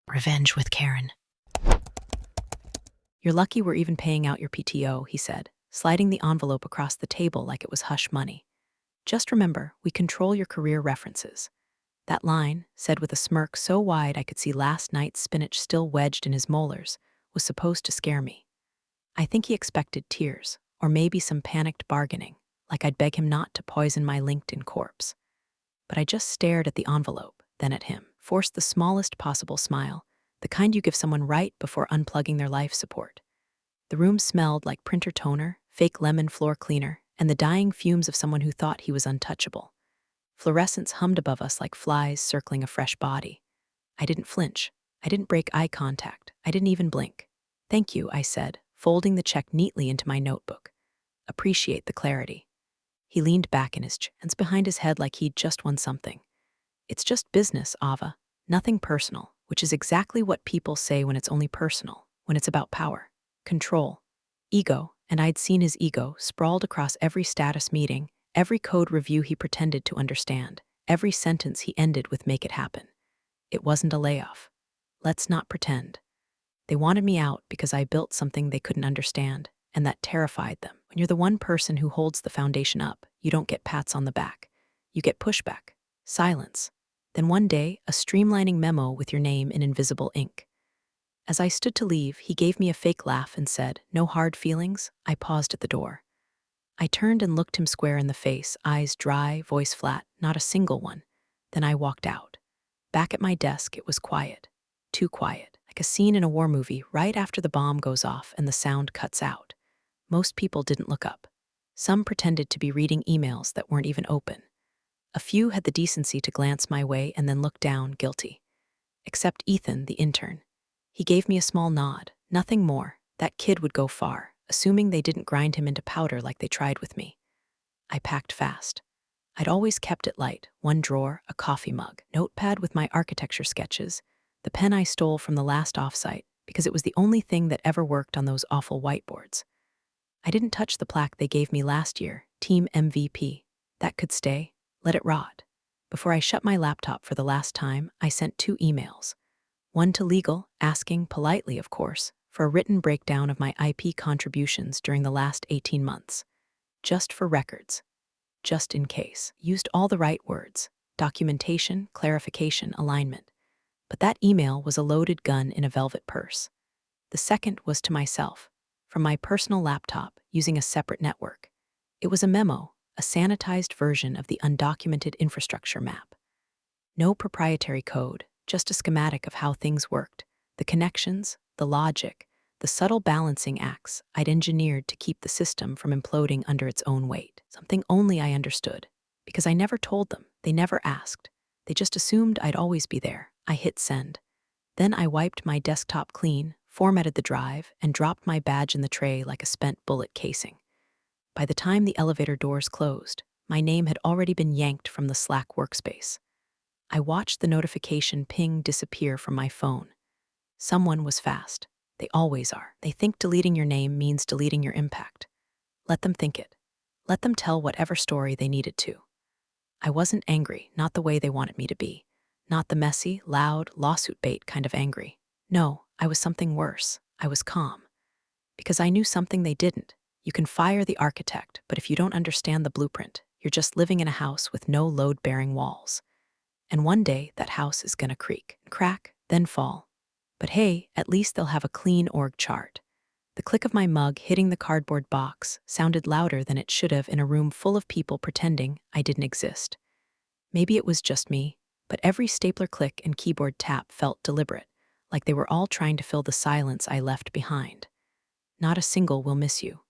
Revenge with Karen. You're lucky we're even paying out your PTO, he said, sliding the envelope across the table like it was hush money. Just remember, we control your career references. That line, said with a smirk so wide I could see last night's spinach still wedged in his molars, was supposed to scare me. I think he expected tears, or maybe some panicked bargaining, like I'd beg him not to poison my LinkedIn corpse. But I just stared at the envelope, then at him, forced the smallest possible smile, the kind you give someone right before unplugging their life support. The room smelled like printer toner, fake lemon floor cleaner, and the dying fumes of someone who thought he was untouchable. Fluorescents hummed above us like flies circling a fresh body. I didn't flinch. I didn't break eye contact. I didn't even blink. Thank you, I said, folding the check neatly into my notebook. Appreciate the clarity. He leaned back in his hands behind his head like he'd just won something. It's just business, Ava. Nothing personal, which is exactly what people say when it's only personal, when it's about power, control, ego, and I'd seen his ego sprawled across every status meeting, every code review he pretended to understand, every sentence he ended with "make it happen." It wasn't a layoff. Let's not pretend. They wanted me out because I built something they couldn't understand, and that terrified them. When you're the one person who holds the foundation up, you don't get pats on the back. You get pushback, silence. Then one day, a streamlining memo with your name in invisible ink. As I stood to leave, he gave me a fake laugh and said, "No hard feelings?" I paused at the door. I turned and looked him square in the face, eyes dry, voice flat, not a single one. Then I walked out. Back at my desk, it was quiet. Too quiet, like a scene in a war movie right after the bomb goes off and the sound cuts out. Most people didn't look up. Some pretended to be reading emails that weren't even open. A few had the decency to glance my way and then look down, guilty. Except Ethan, the intern. He gave me a small nod, nothing more. That kid would go far, assuming they didn't grind him into powder like they tried with me. I packed fast. I'd always kept it light, one drawer, a coffee mug, notepad with my architecture sketches, the pen I stole from the last offsite because it was the only thing that ever worked on those awful whiteboards. I didn't touch the plaque they gave me last year, Team MVP. That could stay. Let it rot. Before I shut my laptop for the last time, I sent 2 emails. One to legal, asking, politely of course, for a written breakdown of my IP contributions during the last 18 months. Just for records. Just in case. Used all the right words. Documentation, clarification, alignment. But that email was a loaded gun in a velvet purse. The second was to myself, from my personal laptop, using a separate network. It was a memo, a sanitized version of the undocumented infrastructure map. No proprietary code, just a schematic of how things worked, the connections, the logic, the subtle balancing acts I'd engineered to keep the system from imploding under its own weight. Something only I understood, because I never told them, they never asked. They just assumed I'd always be there. I hit send. Then I wiped my desktop clean, formatted the drive, and dropped my badge in the tray like a spent bullet casing. By the time the elevator doors closed, my name had already been yanked from the Slack workspace. I watched the notification ping disappear from my phone. Someone was fast. They always are. They think deleting your name means deleting your impact. Let them think it. Let them tell whatever story they needed to. I wasn't angry, not the way they wanted me to be. Not the messy, loud, lawsuit bait kind of angry. No, I was something worse. I was calm. Because I knew something they didn't. You can fire the architect, but if you don't understand the blueprint, you're just living in a house with no load-bearing walls. And one day, that house is gonna creak, crack, then fall. But hey, at least they'll have a clean org chart. The click of my mug hitting the cardboard box sounded louder than it should have in a room full of people pretending I didn't exist. Maybe it was just me, but every stapler click and keyboard tap felt deliberate, like they were all trying to fill the silence I left behind. Not a single "will miss you."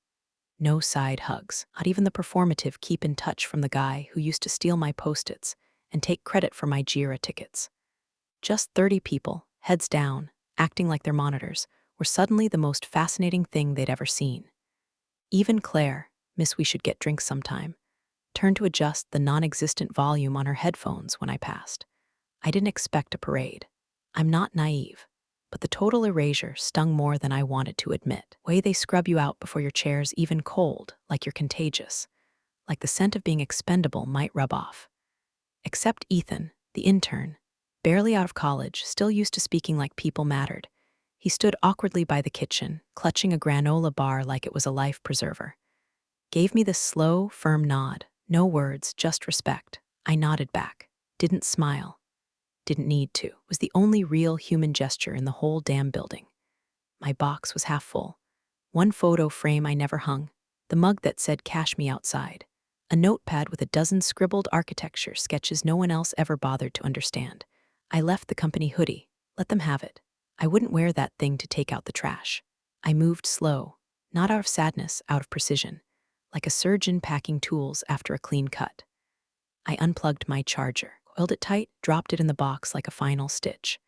No side hugs, not even the performative keep in touch from the guy who used to steal my Post-its and take credit for my Jira tickets. Just 30 people, heads down, acting like their monitors, were suddenly the most fascinating thing they'd ever seen. Even Claire, Miss We Should Get Drinks Sometime, turned to adjust the non-existent volume on her headphones when I passed. I didn't expect a parade. I'm not naive. But the total erasure stung more than I wanted to admit. Way they scrub you out before your chair's even cold, like you're contagious. Like the scent of being expendable might rub off. Except Ethan, the intern. barely out of college, still used to speaking like people mattered. He stood awkwardly by the kitchen, clutching a granola bar like it was a life preserver. Gave me this slow, firm nod. No words, just respect. I nodded back. Didn't smile. Didn't need to. Was the only real human gesture in the whole damn building. My box was half full. One photo frame I never hung. The mug that said "Cash me outside." A notepad with a dozen scribbled architecture sketches no one else ever bothered to understand. I left the company hoodie. Let them have it. I wouldn't wear that thing to take out the trash. I moved slow, not out of sadness, out of precision, like a surgeon packing tools after a clean cut. I unplugged my charger, coiled it tight, dropped it in the box like a final stitch.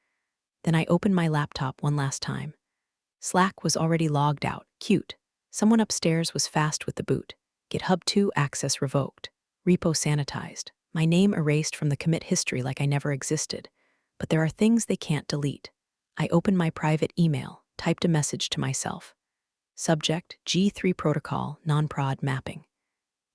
Then I opened my laptop one last time. Slack was already logged out. Cute. Someone upstairs was fast with the boot. GitHub 2 access revoked. Repo sanitized. My name erased from the commit history like I never existed. But there are things they can't delete. I opened my private email, typed a message to myself. Subject, G3 protocol, non-prod mapping.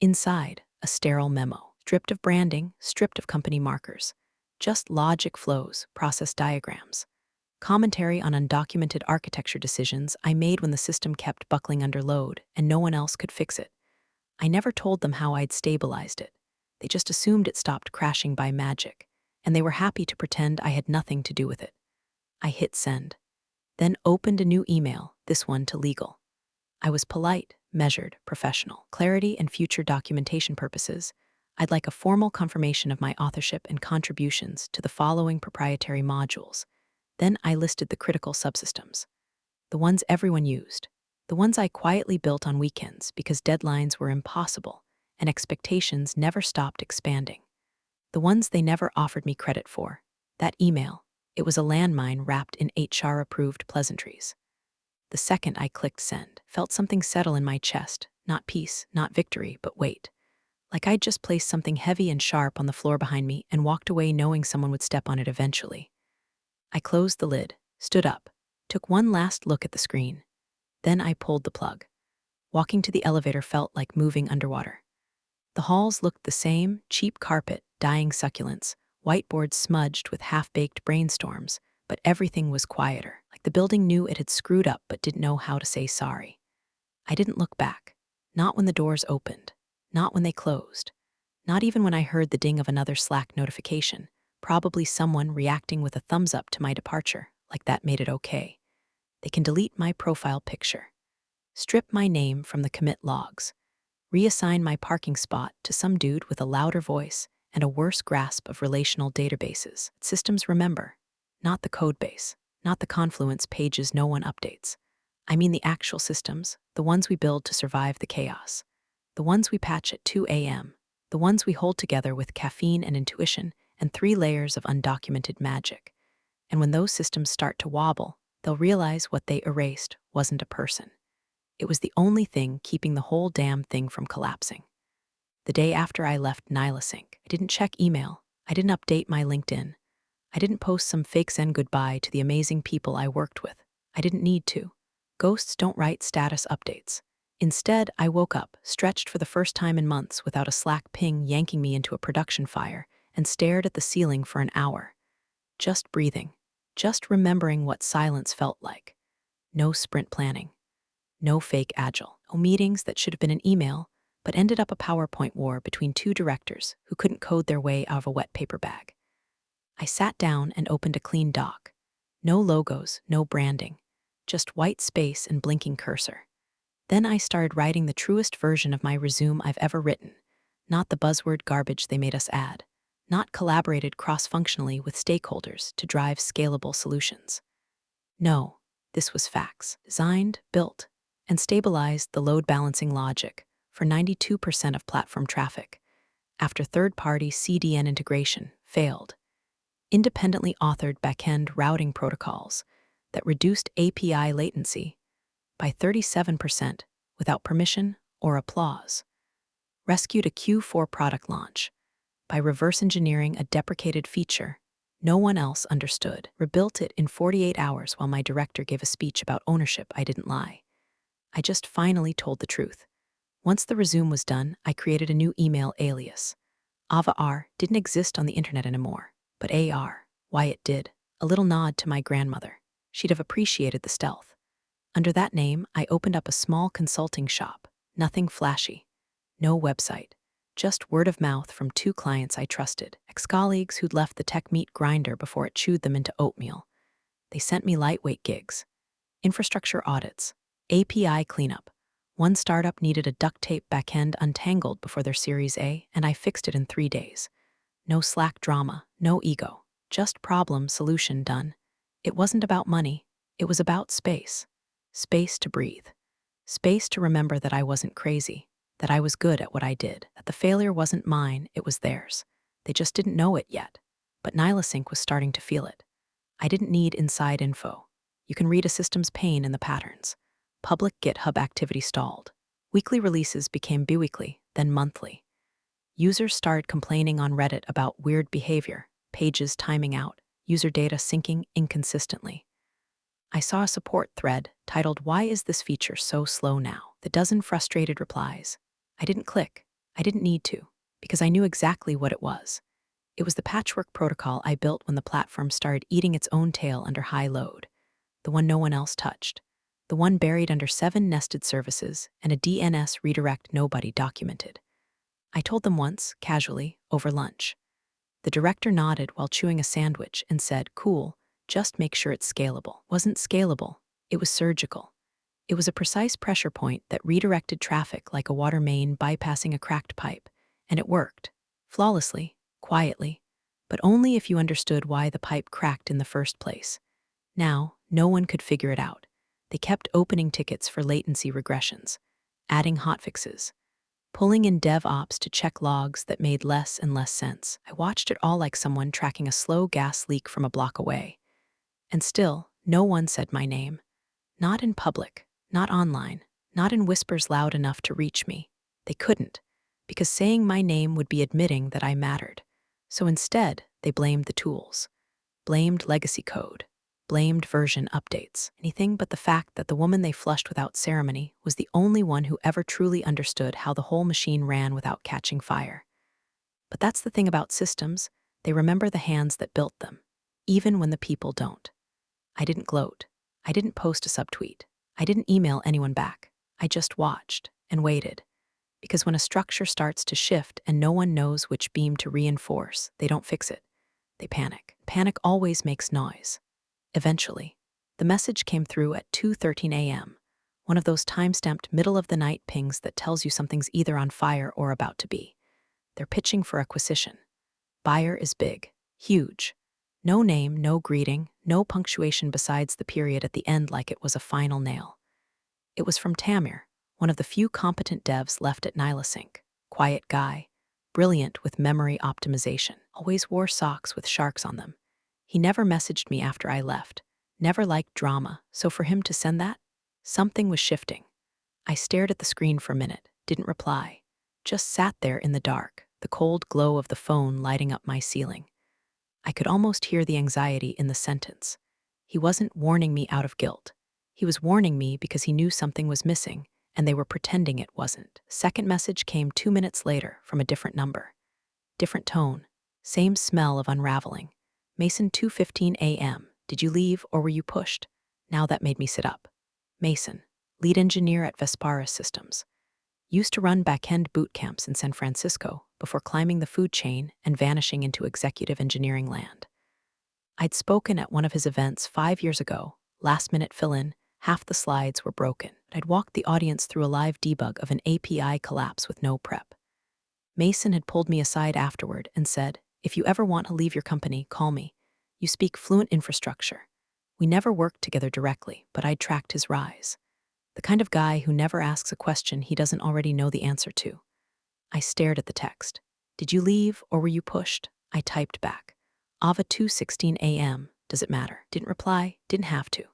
Inside, a sterile memo. Stripped of branding, stripped of company markers. Just logic flows, process diagrams. Commentary on undocumented architecture decisions I made when the system kept buckling under load and no one else could fix it. I never told them how I'd stabilized it. They just assumed it stopped crashing by magic, and they were happy to pretend I had nothing to do with it. I hit send, then opened a new email, this one to legal. I was polite, measured, professional. Clarity and future documentation purposes, I'd like a formal confirmation of my authorship and contributions to the following proprietary modules. Then I listed the critical subsystems, the ones everyone used, the ones I quietly built on weekends because deadlines were impossible and expectations never stopped expanding, the ones they never offered me credit for. That email, it was a landmine wrapped in HR-approved pleasantries. The second I clicked send, felt something settle in my chest, not peace, not victory, but weight. Like I'd just placed something heavy and sharp on the floor behind me and walked away knowing someone would step on it eventually. I closed the lid, stood up, took one last look at the screen. Then I pulled the plug. Walking to the elevator felt like moving underwater. The halls looked the same: cheap carpet, dying succulents, whiteboards smudged with half-baked brainstorms, but everything was quieter, like the building knew it had screwed up but didn't know how to say sorry. I didn't look back. Not when the doors opened. Not when they closed. Not even when I heard the ding of another Slack notification. Probably someone reacting with a thumbs up to my departure, like that made it okay. They can delete my profile picture, strip my name from the commit logs, reassign my parking spot to some dude with a louder voice and a worse grasp of relational databases. Systems remember, not the code base, not the Confluence pages no one updates. I mean the actual systems, the ones we build to survive the chaos, the ones we patch at 2 a.m., the ones we hold together with caffeine and intuition and 3 layers of undocumented magic. And when those systems start to wobble, they'll realize what they erased wasn't a person. It was the only thing keeping the whole damn thing from collapsing. The day after I left Nilasync, I didn't check email. I didn't update my LinkedIn. I didn't post some fake send goodbye to the amazing people I worked with. I didn't need to. Ghosts don't write status updates. Instead, I woke up, stretched for the first time in months without a Slack ping yanking me into a production fire, and stared at the ceiling for an hour. Just breathing. Just remembering what silence felt like. No sprint planning. No fake agile. No meetings that should have been an email, but ended up a PowerPoint war between 2 directors who couldn't code their way out of a wet paper bag. I sat down and opened a clean doc. No logos, no branding. Just white space and blinking cursor. Then I started writing the truest version of my resume I've ever written, not the buzzword garbage they made us add, not collaborated cross-functionally with stakeholders to drive scalable solutions. No, this was facts, designed, built, and stabilized the load balancing logic for 92% of platform traffic after third-party CDN integration failed. Independently authored backend routing protocols that reduced API latency by 37% without permission or applause. Rescued a Q4 product launch by reverse engineering a deprecated feature no one else understood. Rebuilt it in 48 hours while my director gave a speech about ownership. I didn't lie. I just finally told the truth. Once the resume was done, I created a new email alias. Ava R didn't exist on the internet anymore, but AR Why it did. A little nod to my grandmother. She'd have appreciated the stealth. Under that name, I opened up a small consulting shop. Nothing flashy. No website. Just word of mouth from 2 clients I trusted, ex-colleagues who'd left the tech meat grinder before it chewed them into oatmeal. They sent me lightweight gigs. Infrastructure audits. API cleanup. One startup needed a duct tape backend untangled before their Series A, and I fixed it in 3 days. No Slack drama, no ego. Just problem, solution done. It wasn't about money. It was about space. Space to breathe. Space to remember that I wasn't crazy, that I was good at what I did, that the failure wasn't mine, it was theirs. They just didn't know it yet. But Nihilosync was starting to feel it. I didn't need inside info. You can read a system's pain in the patterns. Public GitHub activity stalled. Weekly releases became biweekly, then monthly. Users started complaining on Reddit about weird behavior, pages timing out, user data syncing inconsistently. I saw a support thread titled, "Why is this feature so slow now?" The dozen frustrated replies. I didn't click. I didn't need to, because I knew exactly what it was. It was the patchwork protocol I built when the platform started eating its own tail under high load. The one no one else touched. The one buried under 7 nested services and a DNS redirect nobody documented. I told them once, casually, over lunch. The director nodded while chewing a sandwich and said, "Cool, just make sure it's scalable." Wasn't scalable. It was surgical. It was a precise pressure point that redirected traffic like a water main bypassing a cracked pipe, and it worked. Flawlessly, quietly, but only if you understood why the pipe cracked in the first place. Now, no one could figure it out. They kept opening tickets for latency regressions, adding hotfixes, pulling in DevOps to check logs that made less and less sense. I watched it all like someone tracking a slow gas leak from a block away. And still, no one said my name. Not in public, not online, not in whispers loud enough to reach me. They couldn't, because saying my name would be admitting that I mattered. So instead, they blamed the tools, blamed legacy code, blamed version updates, anything but the fact that the woman they flushed without ceremony was the only one who ever truly understood how the whole machine ran without catching fire. But that's the thing about systems, they remember the hands that built them, even when the people don't. I didn't gloat. I didn't post a subtweet. I didn't email anyone back. I just watched and waited. Because when a structure starts to shift and no one knows which beam to reinforce, they don't fix it. They panic. Panic always makes noise. Eventually, the message came through at 2:13 a.m., one of those time-stamped middle-of-the-night pings that tells you something's either on fire or about to be. They're pitching for acquisition. Buyer is big, huge. No name, no greeting, no punctuation besides the period at the end like it was a final nail. It was from Tamir, one of the few competent devs left at Nihilosync. Quiet guy, brilliant with memory optimization, always wore socks with sharks on them. He never messaged me after I left, never liked drama, so for him to send that, something was shifting. I stared at the screen for a minute, didn't reply, just sat there in the dark, the cold glow of the phone lighting up my ceiling. I could almost hear the anxiety in the sentence. He wasn't warning me out of guilt. He was warning me because he knew something was missing, and they were pretending it wasn't. Second message came 2 minutes later from a different number. Different tone, same smell of unraveling. Mason, 2:15 a.m. Did you leave or were you pushed? Now that made me sit up. Mason, lead engineer at Vesparis Systems. Used to run back-end boot camps in San Francisco before climbing the food chain and vanishing into executive engineering land. I'd spoken at one of his events 5 years ago, last-minute fill-in, half the slides were broken. I'd walked the audience through a live debug of an API collapse with no prep. Mason had pulled me aside afterward and said, "If you ever want to leave your company, call me. You speak fluent infrastructure." We never worked together directly, but I'd tracked his rise. The kind of guy who never asks a question he doesn't already know the answer to. I stared at the text. "Did you leave or were you pushed?" I typed back. "Ava, 2:16 a.m. Does it matter?" Didn't reply, didn't have to.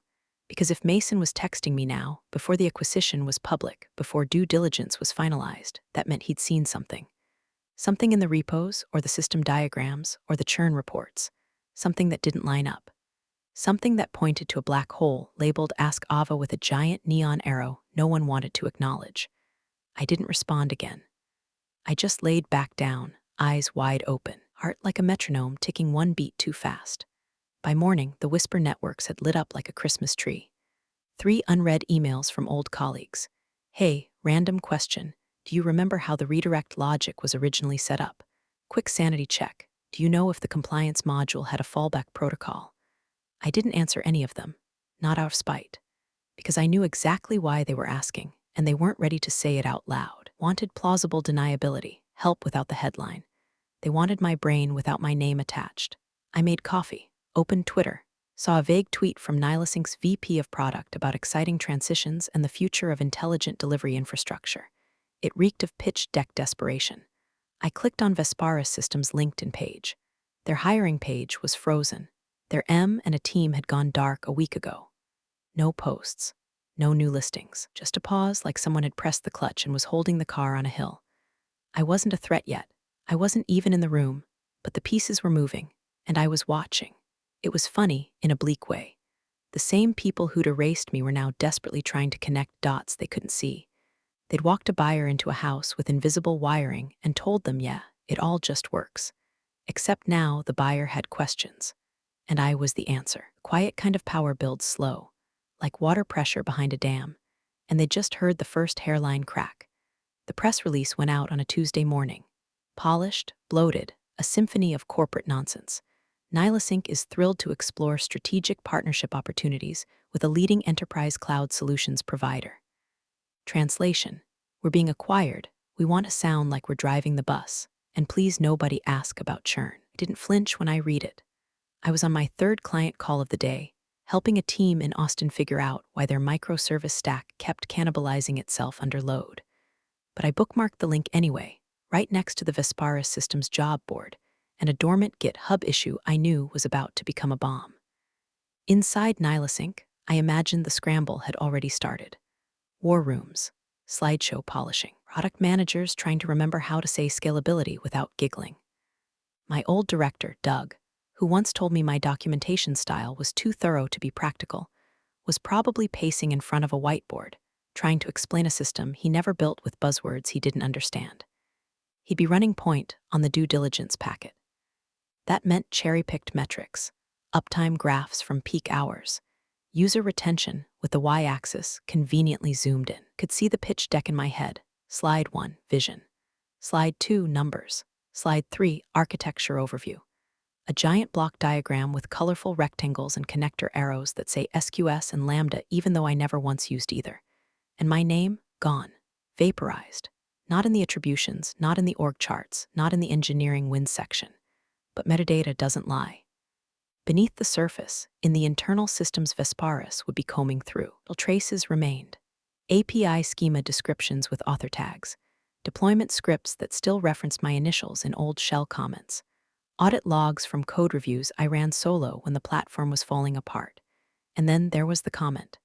Because if Mason was texting me now, before the acquisition was public, before due diligence was finalized, that meant he'd seen something. Something in the repos, or the system diagrams, or the churn reports. Something that didn't line up. Something that pointed to a black hole labeled Ask Ava with a giant neon arrow no one wanted to acknowledge. I didn't respond again. I just laid back down, eyes wide open, heart like a metronome ticking one beat too fast. By morning, the Whisper networks had lit up like a Christmas tree. 3 unread emails from old colleagues. Hey, random question. Do you remember how the redirect logic was originally set up? Quick sanity check. Do you know if the compliance module had a fallback protocol? I didn't answer any of them, not out of spite, because I knew exactly why they were asking, and they weren't ready to say it out loud. Wanted plausible deniability, help without the headline. They wanted my brain without my name attached. I made coffee, opened Twitter, saw a vague tweet from Nilesink's VP of Product about exciting transitions and the future of intelligent delivery infrastructure. It reeked of pitch deck desperation. I clicked on Vesparis Systems' LinkedIn page. Their hiring page was frozen. Their M and a team had gone dark a week ago. No posts, no new listings, just a pause like someone had pressed the clutch and was holding the car on a hill. I wasn't a threat yet. I wasn't even in the room, but the pieces were moving, and I was watching. It was funny in a bleak way. The same people who'd erased me were now desperately trying to connect dots they couldn't see. They'd walked a buyer into a house with invisible wiring and told them, yeah, it all just works. Except now the buyer had questions, and I was the answer. Quiet kind of power builds slow, like water pressure behind a dam, and they'd just heard the first hairline crack. The press release went out on a Tuesday morning. Polished, bloated, a symphony of corporate nonsense. Nilesink is thrilled to explore strategic partnership opportunities with a leading enterprise cloud solutions provider. Translation: we're being acquired. We want to sound like we're driving the bus. And please nobody ask about churn. I didn't flinch when I read it. I was on my 3rd client call of the day, helping a team in Austin figure out why their microservice stack kept cannibalizing itself under load. But I bookmarked the link anyway, right next to the Vesparis Systems job board, and a dormant GitHub issue I knew was about to become a bomb. Inside Nilesink, I imagined the scramble had already started. War rooms, slideshow polishing, product managers trying to remember how to say scalability without giggling. My old director, Doug, who once told me my documentation style was too thorough to be practical, was probably pacing in front of a whiteboard, trying to explain a system he never built with buzzwords he didn't understand. He'd be running point on the due diligence packet. That meant cherry-picked metrics, uptime graphs from peak hours, user retention with the y-axis conveniently zoomed in. Could see the pitch deck in my head. Slide 1, vision. Slide 2, numbers. Slide 3, architecture overview. A giant block diagram with colorful rectangles and connector arrows that say SQS and Lambda even though I never once used either. And my name, gone, vaporized. Not in the attributions, not in the org charts, not in the engineering wins section. But metadata doesn't lie. Beneath the surface, in the internal systems Vesparis would be combing through. Traces remained. API schema descriptions with author tags. Deployment scripts that still referenced my initials in old shell comments. Audit logs from code reviews I ran solo when the platform was falling apart. And then there was the comment.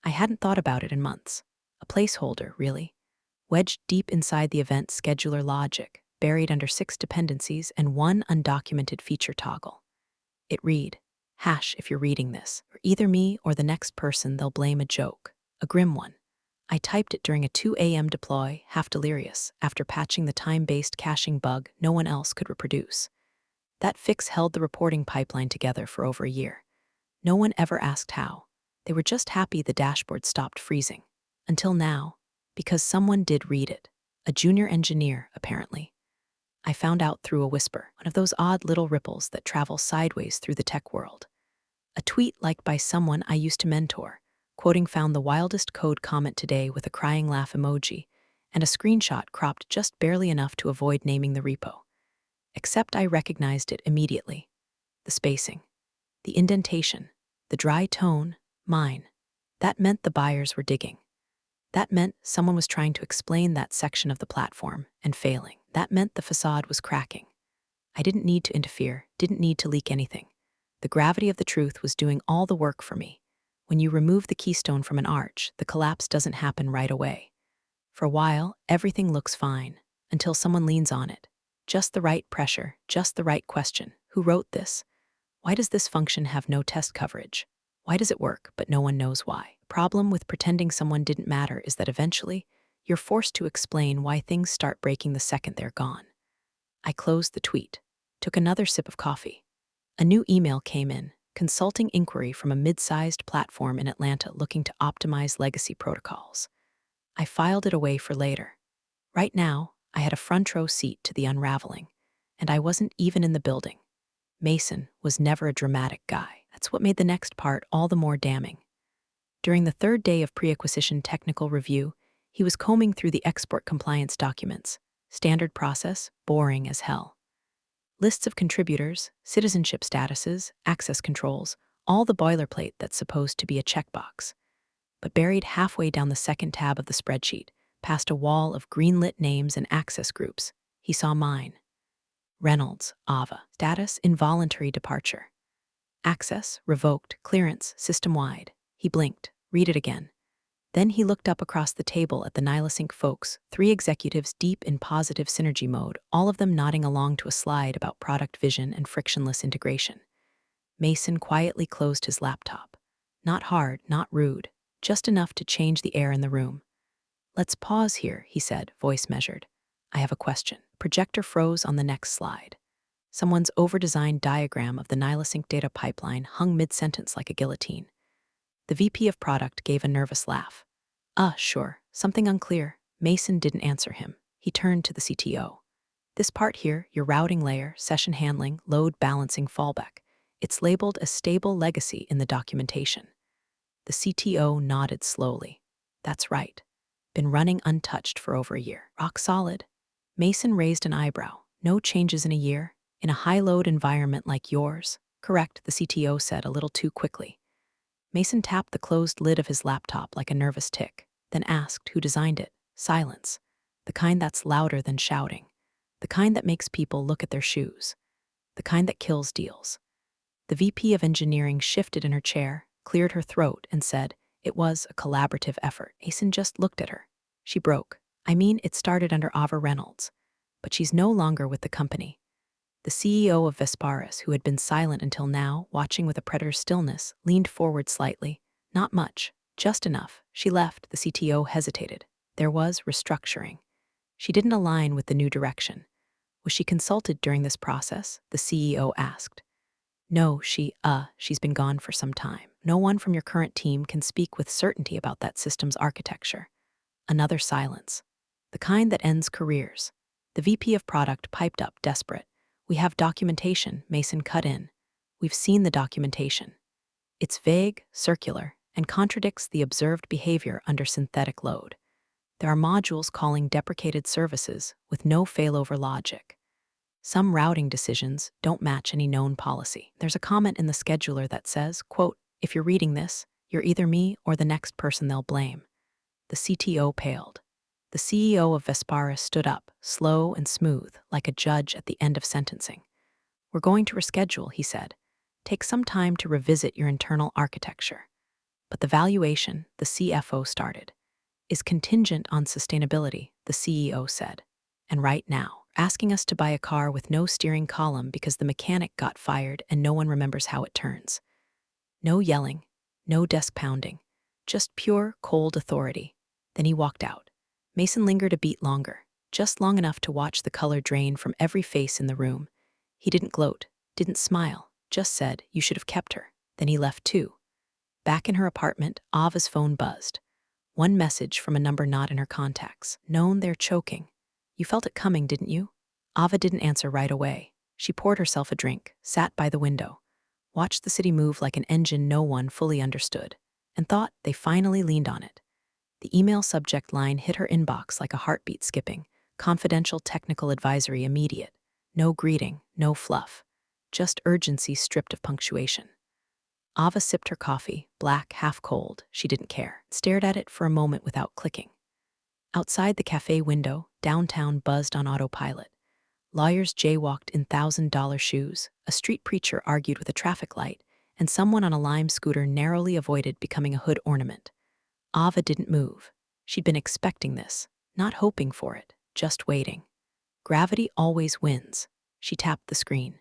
I hadn't thought about it in months. A placeholder, really. Wedged deep inside the event scheduler logic, buried under 6 dependencies and 1 undocumented feature toggle. It read, hash if you're reading this, or either me or the next person they'll blame a joke, a grim one. I typed it during a 2 a.m. deploy, half delirious, after patching the time-based caching bug no one else could reproduce. That fix held the reporting pipeline together for over a year. No one ever asked how. They were just happy the dashboard stopped freezing. Until now, because someone did read it. A junior engineer, apparently. I found out through a whisper, one of those odd little ripples that travel sideways through the tech world. A tweet liked by someone I used to mentor, quoting found the wildest code comment today with a crying laugh emoji, and a screenshot cropped just barely enough to avoid naming the repo. Except I recognized it immediately. The spacing, the indentation, the dry tone, mine. That meant the buyers were digging. That meant someone was trying to explain that section of the platform and failing. That meant the facade was cracking. I didn't need to interfere, didn't need to leak anything. The gravity of the truth was doing all the work for me. When you remove the keystone from an arch, the collapse doesn't happen right away. For a while, everything looks fine, until someone leans on it. Just the right pressure, just the right question. Who wrote this? Why does this function have no test coverage? Why does it work, but no one knows why? The problem with pretending someone didn't matter is that eventually, you're forced to explain why things start breaking the second they're gone. I closed the tweet, took another sip of coffee. A new email came in, consulting inquiry from a mid-sized platform in Atlanta looking to optimize legacy protocols. I filed it away for later. Right now, I had a front row seat to the unraveling, and I wasn't even in the building. Mason was never a dramatic guy. That's what made the next part all the more damning. During the third day of pre-acquisition technical review, he was combing through the export compliance documents. Standard process, boring as hell. Lists of contributors, citizenship statuses, access controls, all the boilerplate that's supposed to be a checkbox. But buried halfway down the second tab of the spreadsheet, past a wall of green-lit names and access groups, he saw mine. Reynolds, Ava. Status, involuntary departure. Access, revoked, clearance, system-wide. He blinked. Read it again. Then he looked up across the table at the Nilasync folks, 3 executives deep in positive synergy mode, all of them nodding along to a slide about product vision and frictionless integration. Mason quietly closed his laptop. Not hard, not rude, just enough to change the air in the room. "Let's pause here," he said, voice measured. "I have a question." Projector froze on the next slide. Someone's over-designed diagram of the Nilasync data pipeline hung mid-sentence like a guillotine. The VP of product gave a nervous laugh. Sure, something unclear." Mason didn't answer him. He turned to the CTO. "This part here, your routing layer, session handling, load balancing fallback, it's labeled as stable legacy in the documentation." The CTO nodded slowly. "That's right. Been running untouched for over a year. Rock solid." Mason raised an eyebrow. "No changes in a year? In a high-load environment like yours?" "Correct," the CTO said a little too quickly. Mason tapped the closed lid of his laptop like a nervous tick, then asked who designed it. Silence. The kind that's louder than shouting. The kind that makes people look at their shoes. The kind that kills deals. The VP of engineering shifted in her chair, cleared her throat, and said, "It was a collaborative effort." Mason just looked at her. She broke. "I mean, it started under Ava Reynolds. But she's no longer with the company." The CEO of Vesparis, who had been silent until now, watching with a predator's stillness, leaned forward slightly. "Not much, just enough. She left." The CTO hesitated. There was restructuring. She didn't align with the new direction. "Was she consulted during this process?" the CEO asked. "No, she's been gone for some time. No one from your current team can speak with certainty about that system's architecture." Another silence. The kind that ends careers. The VP of product piped up, desperate. "We have documentation," Mason cut in. "We've seen the documentation. It's vague, circular, and contradicts the observed behavior under synthetic load. There are modules calling deprecated services with no failover logic. Some routing decisions don't match any known policy. There's a comment in the scheduler that says, quote, 'If you're reading this, you're either me or the next person they'll blame.'" The CTO paled. The CEO of Vesparis stood up, slow and smooth, like a judge at the end of sentencing. "We're going to reschedule," he said. "Take some time to revisit your internal architecture." "But the valuation," the CFO started, "is contingent on sustainability," the CEO said. "And right now, asking us to buy a car with no steering column because the mechanic got fired and no one remembers how it turns." No yelling, no desk pounding, just pure, cold authority. Then he walked out. Mason lingered a beat longer, just long enough to watch the color drain from every face in the room. He didn't gloat, didn't smile, just said, "You should have kept her." Then he left too. Back in her apartment, Ava's phone buzzed. One message from a number not in her contacts. "Known they're choking. You felt it coming, didn't you?" Ava didn't answer right away. She poured herself a drink, sat by the window, watched the city move like an engine no one fully understood, and thought they finally leaned on it. The email subject line hit her inbox like a heartbeat skipping. "Confidential technical advisory immediate." No greeting, no fluff. Just urgency stripped of punctuation. Ava sipped her coffee, black, half cold. She didn't care. Stared at it for a moment without clicking. Outside the cafe window, downtown buzzed on autopilot. Lawyers jaywalked in $1,000 shoes, a street preacher argued with a traffic light, and someone on a Lime scooter narrowly avoided becoming a hood ornament. Ava didn't move. She'd been expecting this, not hoping for it, just waiting. Gravity always wins. She tapped the screen.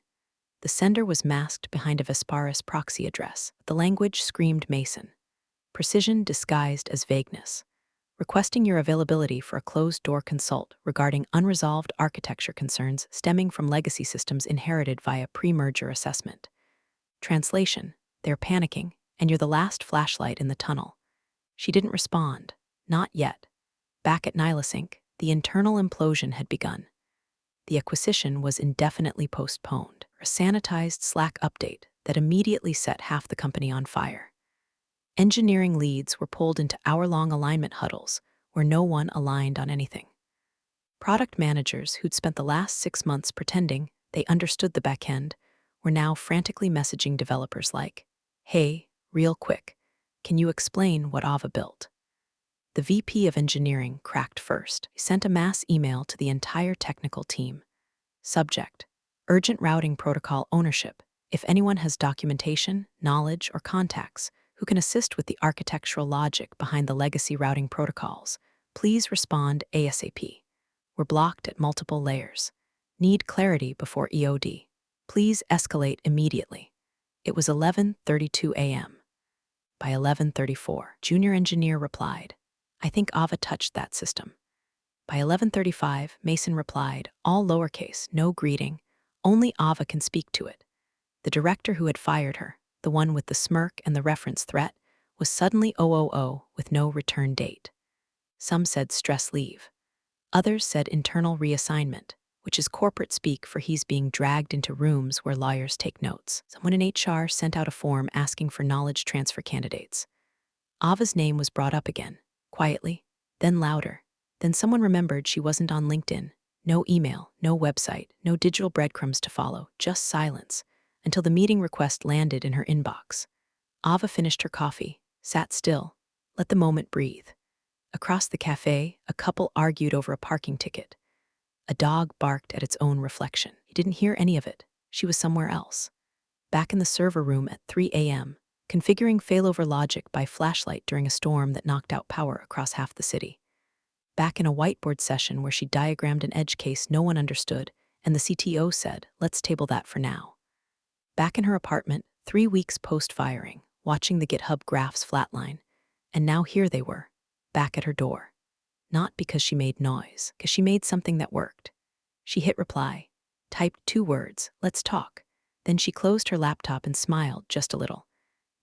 The sender was masked behind a Vesparis proxy address. The language screamed Mason. Precision disguised as vagueness. "Requesting your availability for a closed-door consult regarding unresolved architecture concerns stemming from legacy systems inherited via pre-merger assessment." Translation: They're panicking, and you're the last flashlight in the tunnel. She didn't respond. Not yet. Back at Nihilus Inc., the internal implosion had begun. The acquisition was indefinitely postponed, a sanitized Slack update that immediately set half the company on fire. Engineering leads were pulled into hour-long alignment huddles where no one aligned on anything. Product managers who'd spent the last 6 months pretending they understood the back end were now frantically messaging developers like, "Hey, real quick, can you explain what Ava built?" The VP of engineering cracked first. He sent a mass email to the entire technical team. Subject: urgent routing protocol ownership. If anyone has documentation, knowledge, or contacts who can assist with the architectural logic behind the legacy routing protocols, please respond ASAP. We're blocked at multiple layers. Need clarity before EOD. Please escalate immediately. It was 11:32 a.m. By 11:34, junior engineer replied, "I think Ava touched that system." By 11:35, Mason replied, all lowercase, no greeting, only Ava can speak to it. The director who had fired her, the one with the smirk and the reference threat, was suddenly OOO with no return date. Some said stress leave. Others said internal reassignment, which is corporate speak for he's being dragged into rooms where lawyers take notes. Someone in HR sent out a form asking for knowledge transfer candidates. Ava's name was brought up again, quietly, then louder. Then someone remembered she wasn't on LinkedIn. No email, no website, no digital breadcrumbs to follow, just silence, until the meeting request landed in her inbox. Ava finished her coffee, sat still, let the moment breathe. Across the cafe, a couple argued over a parking ticket. A dog barked at its own reflection. He didn't hear any of it. She was somewhere else. Back in the server room at 3 a.m., configuring failover logic by flashlight during a storm that knocked out power across half the city. Back in a whiteboard session where she diagrammed an edge case no one understood, and the CTO said, "Let's table that for now." Back in her apartment, 3 weeks post-firing, watching the GitHub graphs flatline, and now here they were, back at her door. Not because she made noise, because she made something that worked. She hit reply, typed 2 words, "Let's talk." Then she closed her laptop and smiled just a little.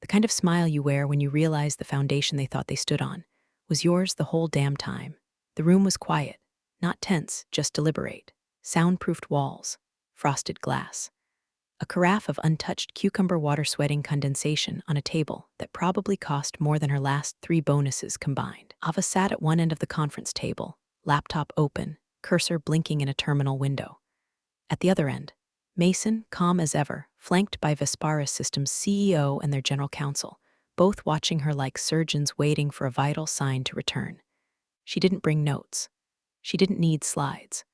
The kind of smile you wear when you realize the foundation they thought they stood on was yours the whole damn time. The room was quiet, not tense, just deliberate. Soundproofed walls, frosted glass. A carafe of untouched cucumber water sweating condensation on a table that probably cost more than her last 3 bonuses combined. Ava sat at one end of the conference table, laptop open, cursor blinking in a terminal window. At the other end, Mason, calm as ever, flanked by Vesparis Systems CEO and their general counsel, both watching her like surgeons waiting for a vital sign to return. She didn't bring notes. She didn't need slides.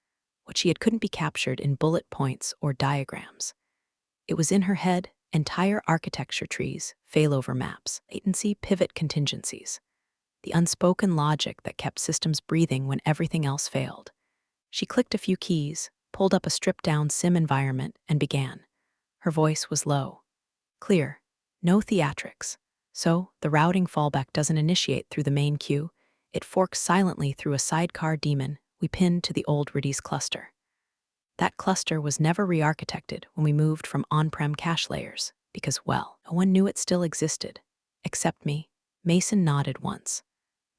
What she had couldn't be captured in bullet points or diagrams. It was in her head, entire architecture trees, failover maps, latency pivot contingencies. The unspoken logic that kept systems breathing when everything else failed. She clicked a few keys, pulled up a stripped-down SIM environment, and began. Her voice was low. Clear. No theatrics. So, the routing fallback doesn't initiate through the main queue. It forks silently through a sidecar daemon we pinned to the old Redis cluster. That cluster was never re-architected when we moved from on-prem cache layers, because, well, no one knew it still existed. Except me. Mason nodded once.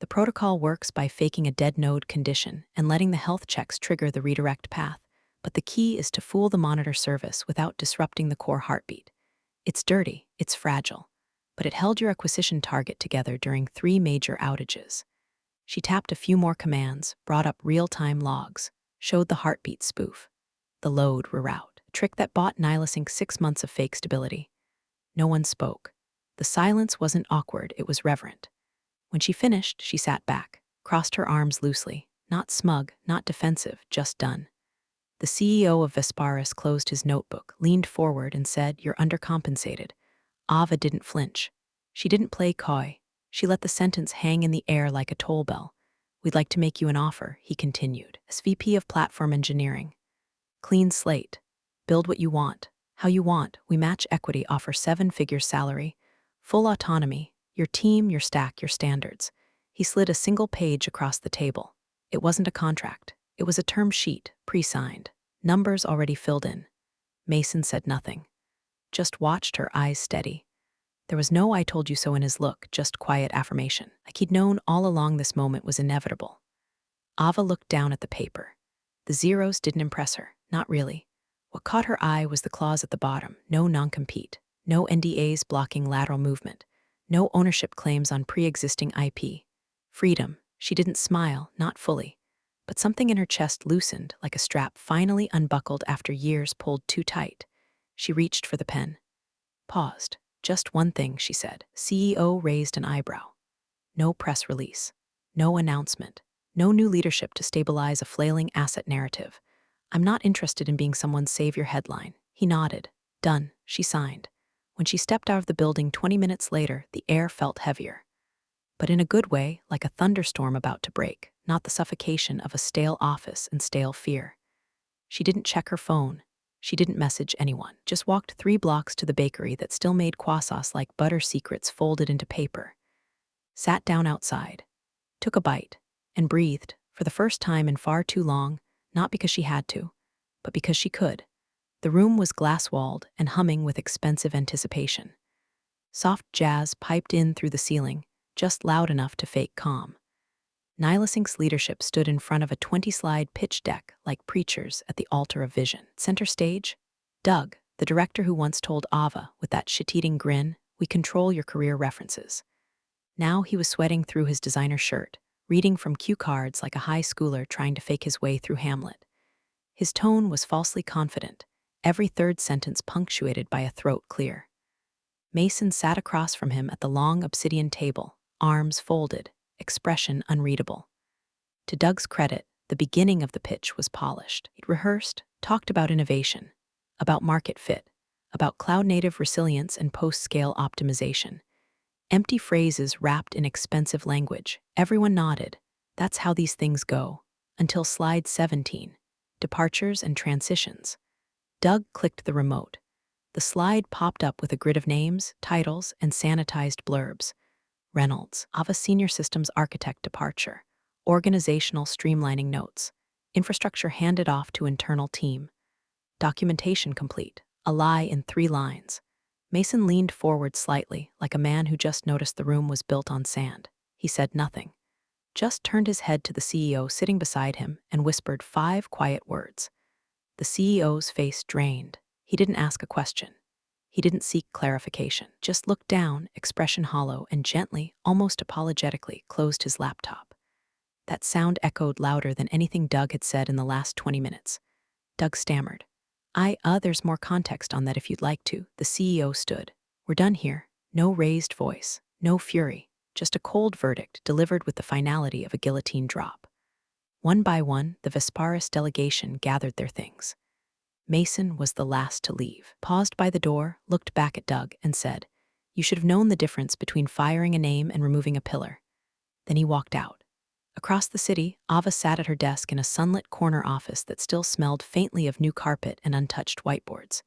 The protocol works by faking a dead node condition and letting the health checks trigger the redirect path, but the key is to fool the monitor service without disrupting the core heartbeat. It's dirty, it's fragile, but it held your acquisition target together during 3 major outages. She tapped a few more commands, brought up real-time logs, showed the heartbeat spoof. The load reroute, a trick that bought Nihilus Inc. 6 months of fake stability. No one spoke. The silence wasn't awkward, it was reverent. When she finished, she sat back, crossed her arms loosely, not smug, not defensive, just done. The CEO of Vesparis closed his notebook, leaned forward, and said, "You're undercompensated." Ava didn't flinch. She didn't play coy. She let the sentence hang in the air like a toll bell. "We'd like to make you an offer," he continued, as VP of Platform Engineering. "Clean slate. Build what you want, how you want. We match equity, offer 7-figure salary, full autonomy, your team, your stack, your standards." He slid a single page across the table. It wasn't a contract. It was a term sheet, pre-signed, numbers already filled in. Mason said nothing. Just watched, her eyes steady. There was no "I told you so" in his look, just quiet affirmation, like he'd known all along this moment was inevitable. Ava looked down at the paper. The zeros didn't impress her, not really. What caught her eye was the clause at the bottom: no non-compete, no NDAs blocking lateral movement, no ownership claims on pre-existing IP. Freedom. She didn't smile, not fully. But something in her chest loosened, like a strap finally unbuckled after years pulled too tight. She reached for the pen. Paused. "Just one thing," she said. CEO raised an eyebrow. No press release. No announcement. No new leadership to stabilize a flailing asset narrative. "I'm not interested in being someone's savior" headline. He nodded. Done. She signed. When she stepped out of the building 20 minutes later, the air felt heavier. But in a good way, like a thunderstorm about to break, not the suffocation of a stale office and stale fear. She didn't check her phone. She didn't message anyone. Just walked 3 blocks to the bakery that still made croissants like butter secrets folded into paper. Sat down outside. Took a bite. And breathed, for the first time in far too long, not because she had to, but because she could. The room was glass-walled and humming with expensive anticipation. Soft jazz piped in through the ceiling, just loud enough to fake calm. Nihilisink's leadership stood in front of a 20-slide pitch deck like preachers at the altar of vision. Center stage? Doug, the director who once told Ava, with that shit-eating grin, "We control your career references." Now he was sweating through his designer shirt, reading from cue cards like a high schooler trying to fake his way through Hamlet. His tone was falsely confident, every third sentence punctuated by a throat clear. Mason sat across from him at the long obsidian table, arms folded, expression unreadable. To Doug's credit, the beginning of the pitch was polished. He'd rehearsed, talked about innovation, about market fit, about cloud-native resilience and post-scale optimization. Empty phrases wrapped in expensive language. Everyone nodded. That's how these things go. Until slide 17, departures and transitions. Doug clicked the remote. The slide popped up with a grid of names, titles, and sanitized blurbs. Reynolds, Ava Senior Systems Architect departure. Organizational streamlining notes. Infrastructure handed off to internal team. Documentation complete. A lie in 3 lines. Mason leaned forward slightly, like a man who just noticed the room was built on sand. He said nothing. Just turned his head to the CEO sitting beside him and whispered 5 quiet words. The CEO's face drained. He didn't ask a question. He didn't seek clarification. Just looked down, expression hollow, and gently, almost apologetically, closed his laptop. That sound echoed louder than anything Doug had said in the last 20 minutes. Doug stammered. There's more context on that if you'd like to." The CEO stood. "We're done here. No raised voice, no fury, just a cold verdict delivered with the finality of a guillotine drop." One by one, the Vesparis delegation gathered their things. Mason was the last to leave. Paused by the door, looked back at Doug, and said, "You should have known the difference between firing a name and removing a pillar." Then he walked out. Across the city, Ava sat at her desk in a sunlit corner office that still smelled faintly of new carpet and untouched whiteboards.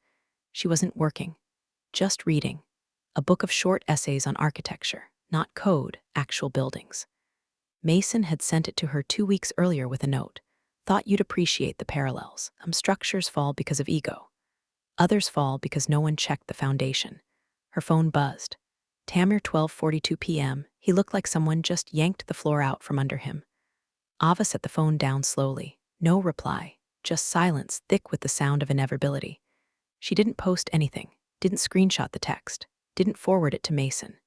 She wasn't working, just reading. A book of short essays on architecture, not code, actual buildings. Mason had sent it to her 2 weeks earlier with a note. "Thought you'd appreciate the parallels. Some structures fall because of ego. Others fall because no one checked the foundation." Her phone buzzed. Tamir, 12:42 p.m. He looked like someone just yanked the floor out from under him. Ava set the phone down slowly. No reply, just silence thick with the sound of inevitability. She didn't post anything, didn't screenshot the text, didn't forward it to Mason.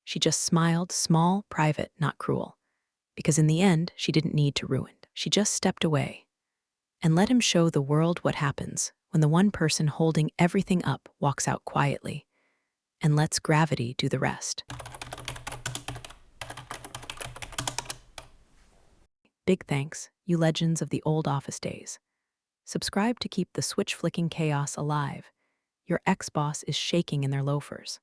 She just smiled, small, private, not cruel. Because in the end, she didn't need to ruin. She just stepped away and let him show the world what happens when the one person holding everything up walks out quietly and lets gravity do the rest. Big thanks, you legends of the old office days. Subscribe to keep the switch-flicking chaos alive. Your ex-boss is shaking in their loafers.